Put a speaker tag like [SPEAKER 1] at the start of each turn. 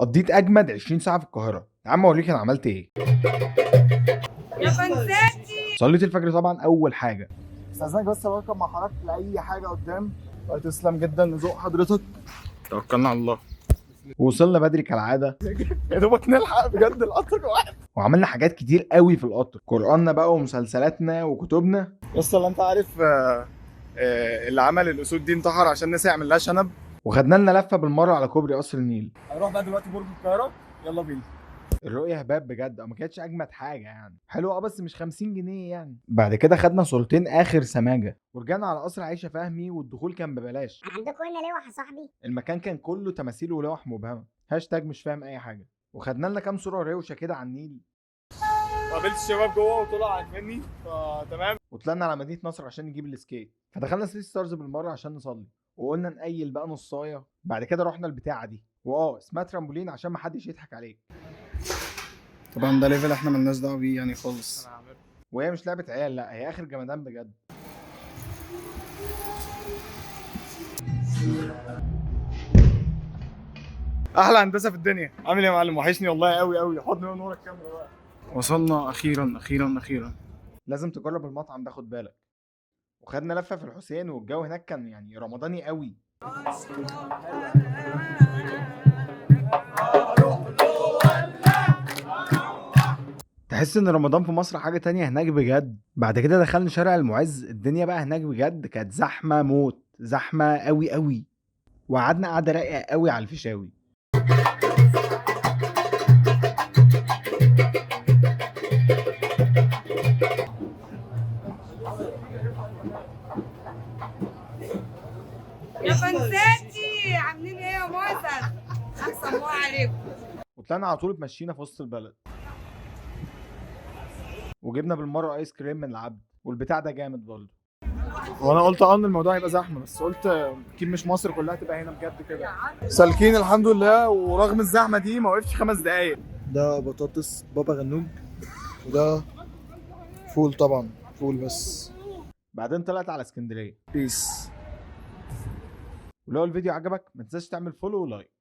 [SPEAKER 1] قضيت اجمد 20 ساعه في القاهره. يا عم اوريك انا عملت ايه.
[SPEAKER 2] يا فنزاتي
[SPEAKER 1] صليت الفجر طبعا اول حاجه.
[SPEAKER 3] استاذنك بس بركب مع حضرتك لاي حاجه قدام. تسلم جدا لذوق حضرتك. توكلنا على الله.
[SPEAKER 1] ووصلنا بدري كالعاده
[SPEAKER 3] يا دوبك نلحق بجد القطر واحد.
[SPEAKER 1] وعملنا حاجات كتير قوي في القطر، قرآننا بقى ومسلسلاتنا وكتبنا.
[SPEAKER 3] بس اللي انت عارف اللي عمل الاسود دي انتحر عشان نسي يعمل لها شنب.
[SPEAKER 1] وخدنا لنا لفه بالمره على كوبري قصر النيل.
[SPEAKER 3] هنروح بقى دلوقتي برج القاهره، يلا بينا.
[SPEAKER 1] الرؤيه هباب بجد، ما كانتش اجمد حاجه يعني، حلوه بس مش 50 جنيه يعني. بعد كده خدنا صورتين اخر سماجه ورجعنا على قصر عيشه فهمي، والدخول كان ببلاش.
[SPEAKER 4] عندكم هنا لوح يا صاحبي؟
[SPEAKER 1] المكان كان كله تماثيل ولوح مبهمه، هاشتاج مش فاهم اي حاجه. وخدنا لنا كام صوره روشه كده على النيل.
[SPEAKER 3] قابلت الشباب جوه وطلع عاجبني فتمام.
[SPEAKER 1] وطلعنا على مدينه نصر عشان نجيب السكيت، فدخلنا سيتي ستارز بالمره عشان نصلي، وقلنا نقيل بقى نصايه. بعد كده رحنا البتاعه دي اسمها ترامبولين عشان ما حدش يضحك عليك.
[SPEAKER 3] طبعا ده ليفل احنا مالناش دعوه بيه يعني خالص.
[SPEAKER 1] وهي مش لعبه عيال، لا هي اخر جمدان بجد.
[SPEAKER 3] احلى هندسه في الدنيا. عامل ايه يا معلم؟ وحشني والله قوي قوي. حضن ونور الكاميرا بقى. وصلنا اخيرا اخيرا اخيرا.
[SPEAKER 1] لازم تجرب المطعم ده، خد بالك. وخدنا لفه في الحسين، والجو هناك كان يعني رمضاني قوي. تحس ان رمضان في مصر حاجه تانية هناك بجد. بعد كده دخلنا شارع المعز، الدنيا بقى هناك بجد كانت زحمه موت، زحمه قوي قوي. وقعدنا قعده رايقه قوي على الفيشاوي.
[SPEAKER 2] يا فنزاتي عاملين ايه يا موزة؟ احسن الله عليكم.
[SPEAKER 1] وطلعنا على طول اتمشينا في وسط البلد، وجبنا بالمره ايس كريم من العبد، والبتاع ده جامد برضه.
[SPEAKER 3] وانا قلت ان الموضوع هيبقى زحمه، بس قلت اكيد مش مصر كلها تبقى هنا بجد كده. سالكين الحمد لله، ورغم الزحمه دي ما وقفتش 5 دقايق. ده بطاطس بابا غنوج، وده فول طبعا، فول بس.
[SPEAKER 1] بعدين طلعت على اسكندريه.
[SPEAKER 3] بيس.
[SPEAKER 1] ولو الفيديو عجبك ما تنساش تعمل فولو ولايك.